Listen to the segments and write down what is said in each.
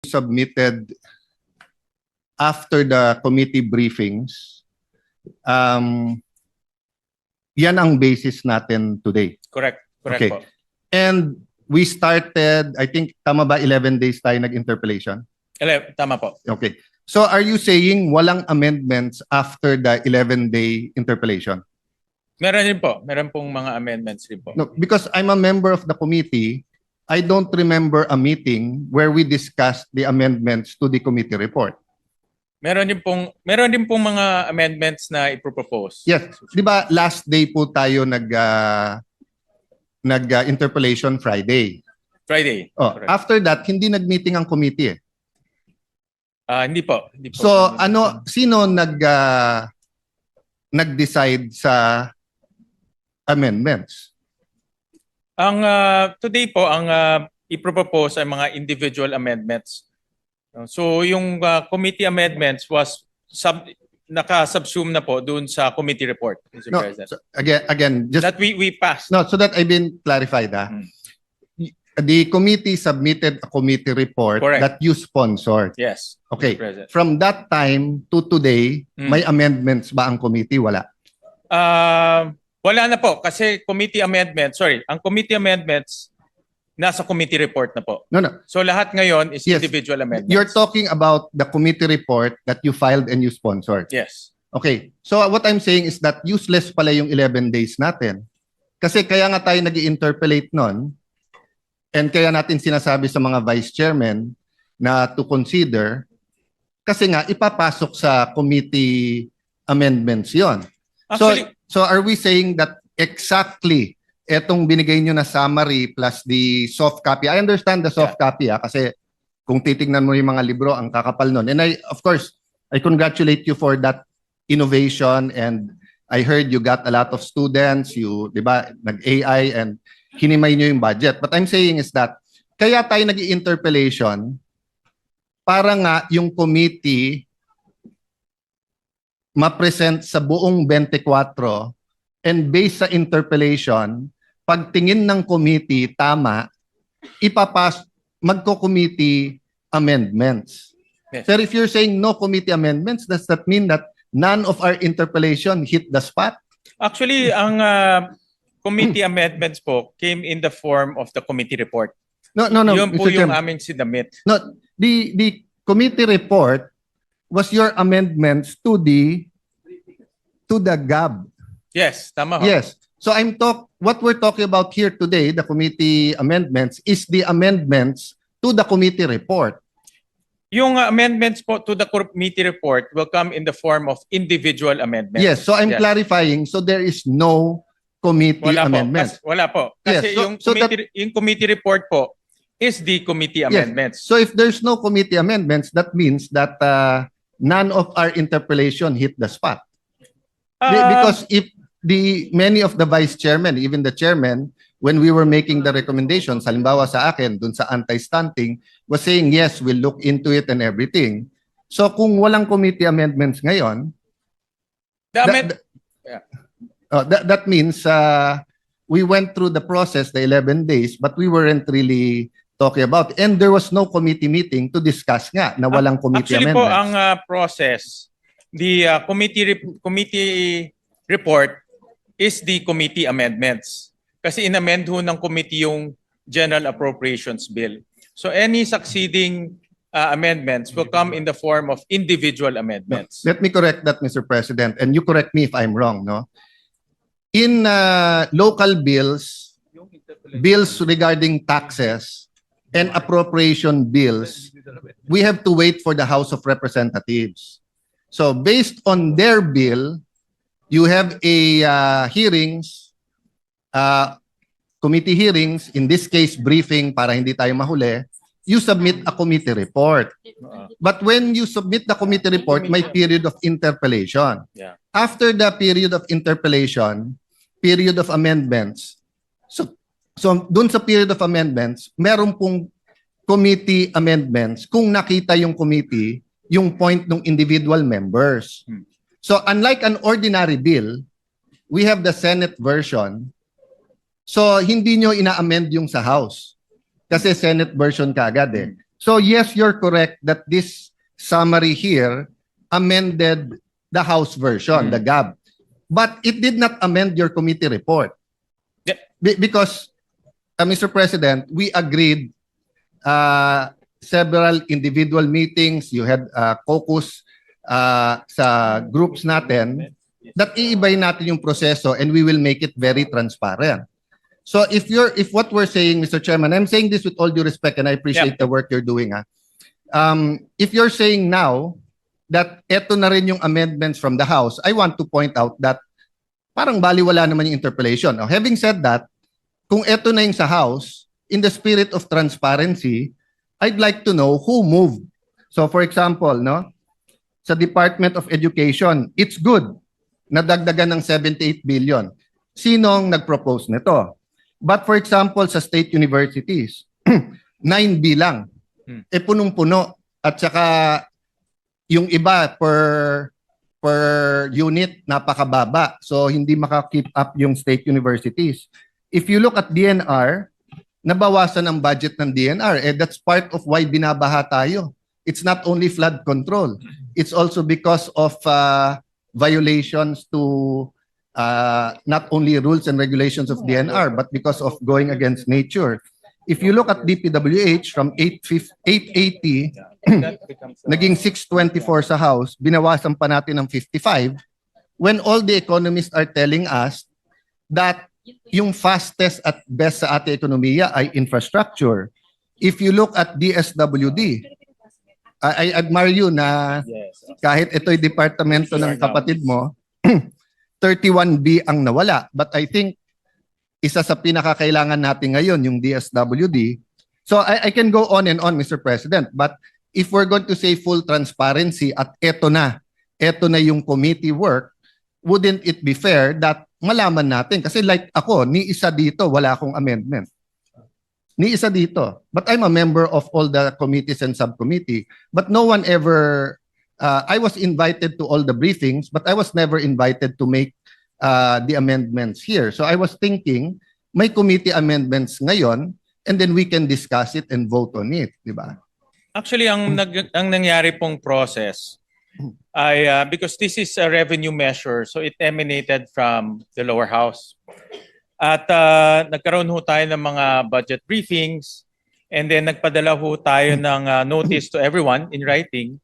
submitted after the committee briefings, yan ang basis natin today. Correct. Correct Okay. po. And we started, I think, tama ba, 11 days tayo nag-interpellation? Tama po. Okay. So are you saying walang amendments after the 11-day interpellation? Meron din po. Meron pong mga amendments din po. No, because I'm a member of the committee, I don't remember a meeting where we discussed the amendments to the committee report. Meron din pong mga amendments na ipropose. Yes. Di ba last day po tayo nag-interpellation Friday? Friday. Oh, Correct. after that, hindi nag-meeting ang committee eh. Hindi po. Hindi po. So sino nag-decide sa amendments? Ang today po, ang ipropose ay mga individual amendments. So yung committee amendments was naka-subsume na po doon sa committee report, Mr. No, President. so again, just That we passed. no, so that I've been clarified. The committee submitted a committee report Correct. that you sponsored. Yes. Okay. Mr. President. From that time to today, may amendments ba ang committee? Wala. Wala na po kasi ang committee amendments nasa committee report na po. No, no. So lahat ngayon is Yes. individual amendments. You're talking about the committee report that you filed and you sponsored. Yes. Okay. So what I'm saying is that useless pala yung 11 days natin. Kasi kaya nga tayo nag-interpellate nun and kaya natin sinasabi sa mga vice chairman na to consider kasi nga ipapasok sa committee amendments yon. Actually, So are we saying that exactly etong binigay nyo na summary plus the soft copy? I understand the soft copy kasi kung titingnan mo yung mga libro, ang kakapal nun. And of course, I congratulate you for that innovation and I heard you got a lot of students, di ba, nag-AI and hinimay nyo yung budget. But I'm saying is that kaya tayo nag-interpellation para nga yung committee ma-present sa buong 24 and based sa interpellation, pagtingin ng committee tama, magko-committee amendments. Yes. Pero if you're saying no committee amendments, does that mean that none of our interpellation hit the spot? actually ang committee amendments po came in the form of the committee report. No, Yun po Mr. yung Chairman. aming sinamit. No, the committee report was your amendments to the GAB. Yes, tama ho. Yes. So what we're talking about here today, the committee amendments, is the amendments to the committee report. Yung amendments po to the committee report will come in the form of individual amendments. Yes. So I'm Yes. clarifying. So there is no committee amendments. Wala po. Kasi Yes, yung committee report po is the committee amendments. So if there's no committee amendments, that means that none of our interpellation hit the spot. Because if many of the vice chairman, even the chairman, when we were making the recommendations, halimbawa sa akin, dun sa anti-stunting, was saying, yes, we'll look into it and everything. So kung walang committee amendments ngayon, that means we went through the process, the 11 days, but we weren't really talking about. And there was no committee meeting to discuss nga na walang committee Actually po, amendments. ang process, the committee report is the committee amendments. Kasi in-amend ho ng committee yung General Appropriations Bill. So any succeeding amendments will come in the form of individual amendments. Let me correct that, Mr. President, and you correct me if I'm wrong, no? In local bills regarding taxes and appropriation bills, we have to wait for the House of Representatives. So based on their bill, you have a committee hearings, in this case briefing para hindi tayo mahuli, you submit a committee report. But when you submit the committee report, may period of interpellation. Yeah. After the period of interpellation, period of amendments, so dun sa period of amendments, meron pong committee amendments kung nakita yung committee yung point ng individual members. So unlike an ordinary bill, we have the Senate version. So hindi nyo ina-amend yung sa House. Kasi Senate version kaagad eh. So yes, you're correct that this summary here amended the House version, the GAB. But it did not amend your committee report. Yeah. Because, Mr. President, we agreed several individual meetings, you had caucus sa groups natin, that iibay natin yung proseso and we will make it very transparent. So if what we're saying, Mr. Chairman, I'm saying this with all due respect and I appreciate the work you're doing. If you're saying now that eto na rin yung amendments from the House, I want to point out that parang baliwala naman yung interpellation. Now, having said that, kung eto na yung sa House, in the spirit of transparency, I'd like to know who moved. So for example, no, sa Department of Education, it's good na dagdagan ng 78 billion. Sinong nag-propose nito? But for example, sa state universities, 9B lang. Punong-puno. At saka yung iba per unit napakababa. So hindi maka-keep up yung state universities. If you look at DNR, nabawasan ang budget ng DNR. That's part of why binabaha tayo. It's not only flood control. It's also because of violations to not only rules and regulations of DNR, but because of going against nature. If you look at DPWH, from 880, naging 624 sa House, binawasan pa natin ng 55, when all the economists are telling us that yung fastest at best sa ating ekonomiya ay infrastructure. If you look at DSWD, I admire you na kahit ito'y departamento ng kapatid mo, 31B ang nawala. But I think isa sa pinakakailangan natin ngayon yung DSWD. So I can go on and on, Mr. President. But if we're going to say full transparency at eto na yung committee work, wouldn't it be fair that malaman natin? Kasi like ako, ni isa dito, wala akong amendment. Ni isa dito. But I'm a member of all the committees and subcommittee. But no one ever, I was invited to all the briefings, but I was never invited to make the amendments here. So I was thinking, may committee amendments ngayon, and then we can discuss it and vote on it. Di ba? Actually, ang nangyari pong process ay because this is a revenue measure, so it emanated from the lower house. At nagkaroon ho tayo ng mga budget briefings and then nagpadala ho tayo ng notice to everyone in writing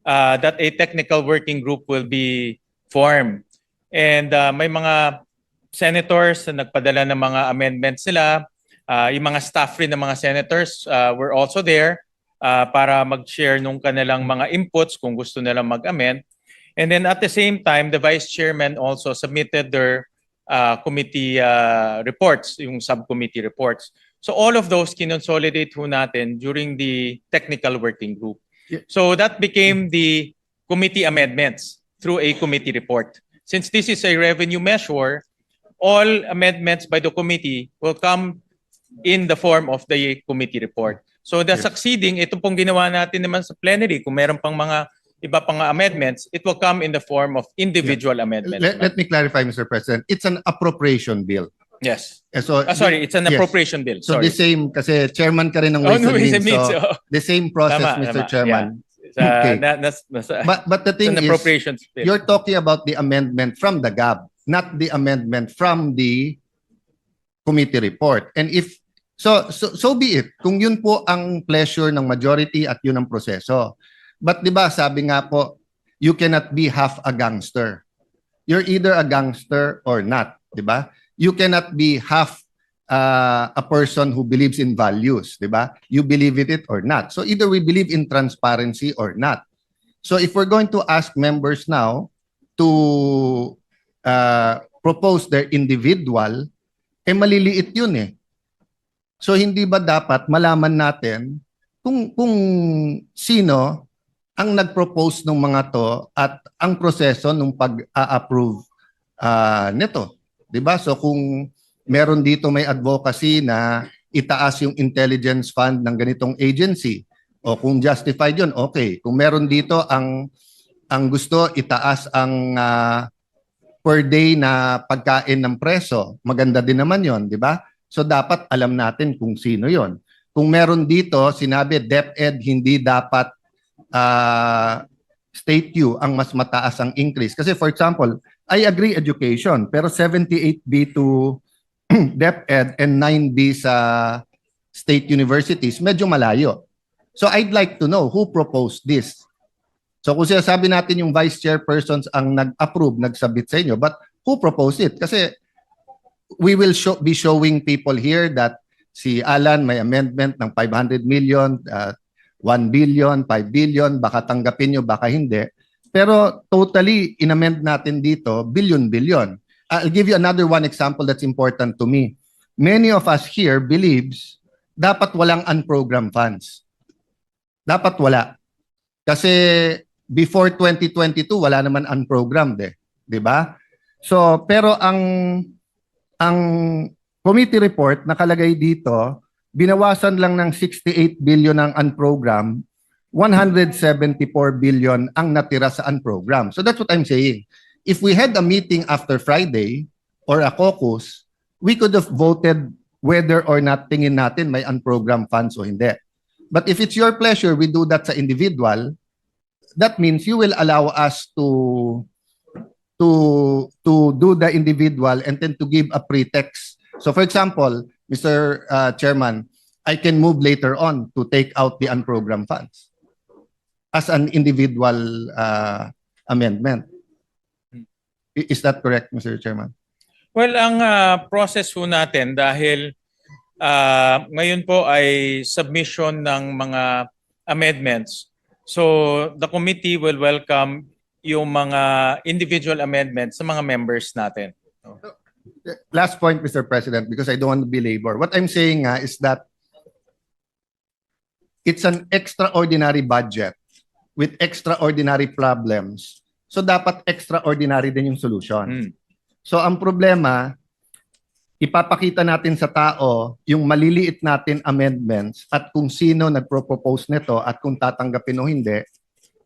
that a technical working group will be formed. And may mga senators na nagpadala ng mga amendments nila. Yung mga staff rin ng mga senators were also there para mag-share nung kanilang mga inputs kung gusto nilang mag-amend. And then at the same time, the vice chairman also submitted their committee reports, yung subcommittee reports. So all of those kinonsolidate ho natin during the technical working group. Yeah. So that became the committee amendments through a committee report. Since this is a revenue measure, all amendments by the committee will come in the form of the committee report. So the succeeding, ito pong ginawa natin naman sa plenary, kung meron pang mga iba pang amendments, it will come in the form of individual amendments. Let me clarify, Mr. President. It's an appropriation bill. Yes. So Sorry, it's an yes. appropriation bill. So Sorry. the same, kasi chairman ka rin ng Oh, Ways no, and Ways and Means. Means, So oh. the same process, Tama, Mr. tama. Chairman. Okay. Nasa, But the it's thing an is, appropriations bill. you're talking about the amendment from the GAB, not the amendment from the committee report. And if so be it. Kung yun po ang pleasure ng majority at yun ang proseso. But 'di ba, sabi nga po, you cannot be half a gangster. You're either a gangster or not, 'di ba? You cannot be half a person who believes in values, 'di ba? You believe it or not. So either we believe in transparency or not. So if we're going to ask members now to propose their individual, maliliit yun eh. So hindi ba dapat malaman natin kung sino ang nag-propose ng mga to at ang proseso ng pag-a-approve nito, 'di ba? So kung meron dito may advocacy na itaas yung intelligence fund ng ganitong agency, o kung justified yun, okay. Kung meron dito ang gusto itaas ang per day na pagkain ng preso, maganda din naman yon, di ba? So dapat alam natin kung sino yon. kung meron dito, sinabi DepEd hindi dapat state U ang mas mataas ang increase. Kasi for example, I agree education, pero 78B to DepEd and 9B sa state universities, medyo malayo. So I'd like to know who proposed this. So kung sinasabi natin yung vice chairpersons ang nag-approve, nagsabit sa inyo, but who proposed it? Kasi we will be showing people here that si Alan may amendment ng 500 million, 1 billion, 5 billion, baka tanggapin nyo, baka hindi. Pero totally inamend natin dito, billion. I'll give you another one example that's important to me. Many of us here believes dapat walang unprogrammed funds. Dapat wala. Kasi before 2022, wala naman unprogrammed eh. 'Di ba? So, pero ang committee report nakalagay dito, binawasan lang ng 68 billion ang unprogrammed, 174 billion ang natira sa unprogrammed. So that's what I'm saying. If we had a meeting after Friday or a caucus, we could have voted whether or not tingin natin may unprogrammed funds o hindi. But if it's your pleasure, we do that sa individual, that means you will allow us to do the individual and then to give a pretext. So for example, Mr. Chairman, I can move later on to take out the unprogrammed funds as an individual amendment. Is that correct, Mr. Chairman? Well, ang process po natin dahil ngayon po ay submission ng mga amendments. So the committee will welcome yung mga individual amendments sa mga members natin. Last point, Mr. President, because I don't want to belabor. What I'm saying is that it's an extraordinary budget with extraordinary problems. So dapat extraordinary din yung solution. So ang problema, ipapakita natin sa tao yung maliliit natin amendments at kung sino nagpro-propose nito at kung tatanggapin o hindi.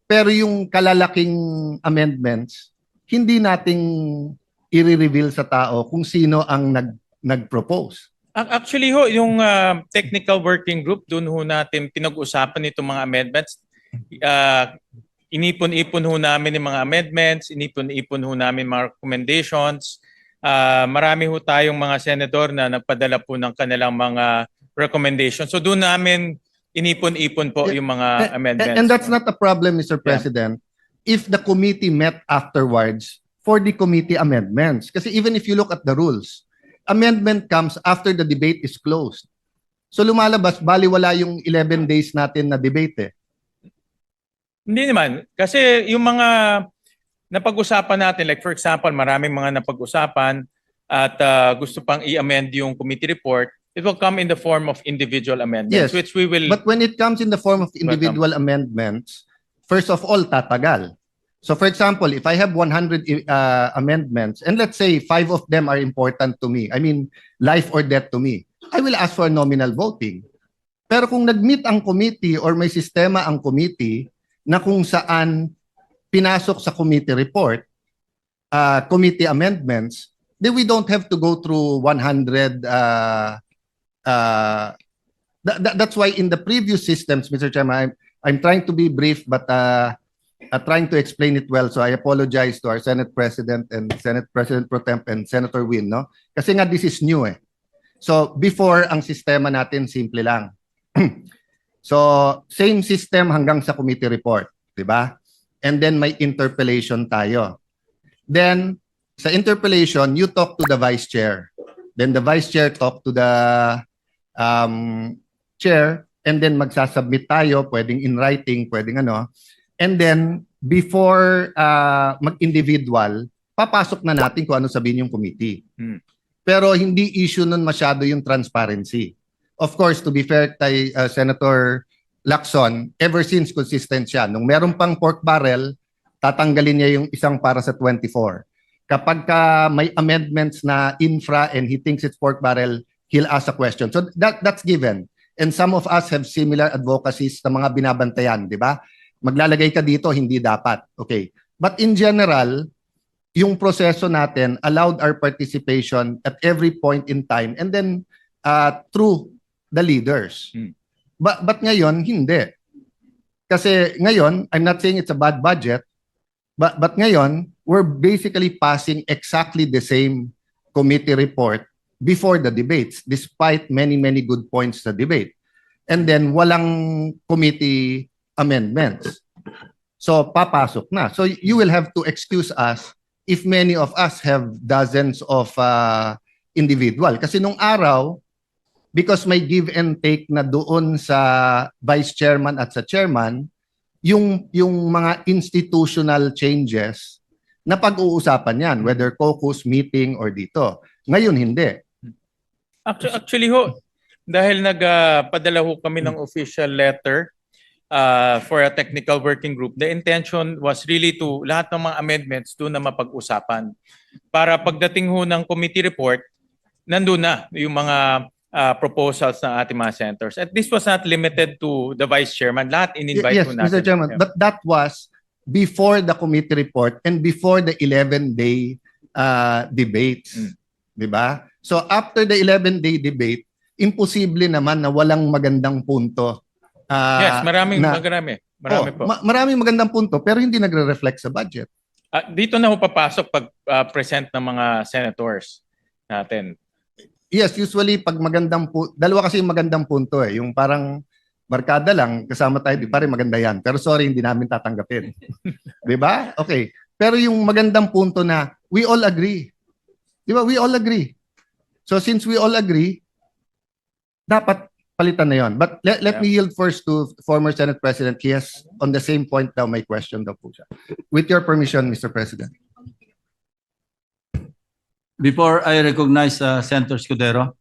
Pero yung kalalaking amendments, hindi nating i-reveal sa tao kung sino ang nag-propose. Actually ho, yung technical working group, doon ho natin pinag-usapan itong mga amendments. Inipon-ipon ho namin yung mga amendments, inipon-ipon ho namin mga recommendations. Marami ho tayong mga senador na nagpadala po ng kanilang mga recommendations. So doon namin inipon-ipon po yung mga amendments. And that's not a problem, Mr. President, if the committee met afterwards for the committee amendments. Kasi even if you look at the rules, amendment comes after the debate is closed. So lumalabas, baliwala yung 11 days natin na debate eh. Hindi naman. Kasi yung mga napag-usapan natin, like for example, maraming mga napag-usapan at gusto pang i-amend yung committee report, it will come in the form of individual amendments, Yes, which we will... But when it comes in the form of individual amendments, first of all, tatagal. So for example, if I have 100 amendments, and let's say 5 of them are important to me, I mean, life or death to me, I will ask for nominal voting. Pero kung nag-meet ang committee or may sistema ang committee na kung saan pinasok sa committee report, committee amendments, then we don't have to go through 100. That's why in the previous systems, Mr. Chairman, I'm trying to be brief, but trying to explain it well. So I apologize to our Senate President and Senate President Pro Temp and Senator Win, no? Kasi nga this is new eh. So before, ang sistema natin simple lang. So same system hanggang sa committee report, di ba? And then may interpellation tayo. Then sa interpellation, you talk to the vice chair. Then the vice chair talk to the chair, and then magsasubmit tayo, pwedeng in writing, pwedeng ano. And then before mag-individual, papasok na natin kung ano sabihin yung committee. Pero hindi issue nun masyado yung transparency. Of course, to be fair kay Senator Lacson, ever since consistent siya. Nung meron pang pork barrel, tatanggalin niya yung isang para sa 24. Kapag may amendments na infra and he thinks it's pork barrel, he'll ask a question. So that's given. And some of us have similar advocacies sa mga binabantayan, di ba? Maglalagay ka dito, hindi dapat. Okay. But in general, yung proseso natin allowed our participation at every point in time and then through the leaders. But ngayon, hindi. Kasi ngayon, I'm not saying it's a bad budget, but ngayon, we're basically passing exactly the same committee report before the debates, despite many, many good points sa debate. And then, walang committee amendments. So, papasok na. So, you will have to excuse us if many of us have dozens of individual. Kasi nung araw, because may give and take na doon sa vice chairman at sa chairman, yung mga institutional changes na pag-uusapan yan, whether caucus, meeting, or dito. Ngayon, hindi. Actually ho, dahil nagpadala ho kami ng official letter for a technical working group, the intention was really to lahat ng mga amendments doon na mapag-usapan. Para pagdating ho ng committee report, nandun na yung mga proposals ng ating mga senators. And this was not limited to the vice chairman. Lahat in-invite Yes, ho natin. Mr. Chairman, but that was before the committee report and before the 11-day debates. Di ba? So after the 11-day debate, imposible naman na walang magandang punto. Yes, marami po. Maraming magandang punto pero hindi nagre-reflect sa budget. Dito na ho papasok pag present ng mga senators natin. Yes, usually pag magandang dalawa kasi yung magandang punto eh. Yung parang barkada lang, kasama tayo, di pare maganda yan. Pero sorry, hindi namin tatanggapin. Di ba? Okay. Pero yung magandang punto na we all agree. Di ba? We all agree. So since we all agree, dapat palitan na yon. But let me yield first to former Senate President. He has on the same point daw may question daw po siya. With your permission, Mr. President. Before I recognize Senator Escudero,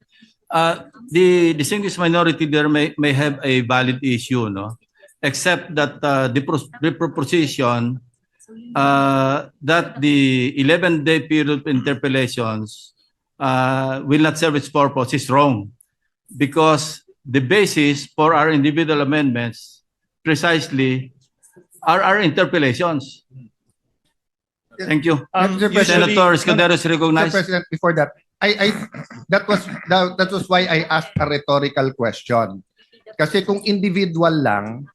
the distinguished minority there may have a valid issue, no? Except that the proposition that the 11-day period of interpellations will not serve its purpose is wrong, because the basis for our individual amendments precisely are our interpellations. Thank you. Senator Escudero is recognized. Mr. President, before that, that was why I asked a rhetorical question. Kasi kung individual lang,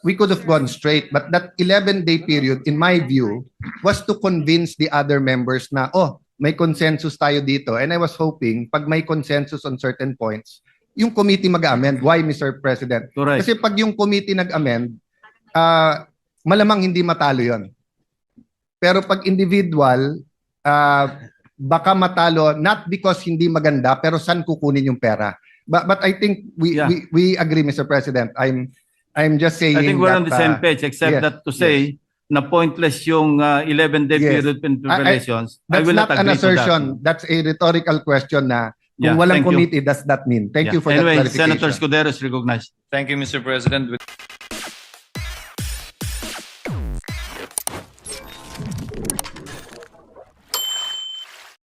we could have gone straight. But that 11-day period, in my view, was to convince the other members na, oh, may consensus tayo dito. And I was hoping, pag may consensus on certain points, yung committee mag-amend. Why, Mr. President? Correct. Kasi pag yung committee nag-amend, malamang hindi matalo yon. Pero pag individual, baka matalo not because hindi maganda pero saan kukunin yung pera. But I think we agree, Mr. President. I'm just saying I think we're that, on the same page, except yes, that to say na pointless yung 11-day Yes. period of interpellations. I that's will not not an agree to that. assertion. That's a rhetorical question na kung Yeah, walang thank you. committee, does that mean? Thank Yeah. you for that Anyway, clarification. Senator Escudero is recognized. Thank you, Mr. President.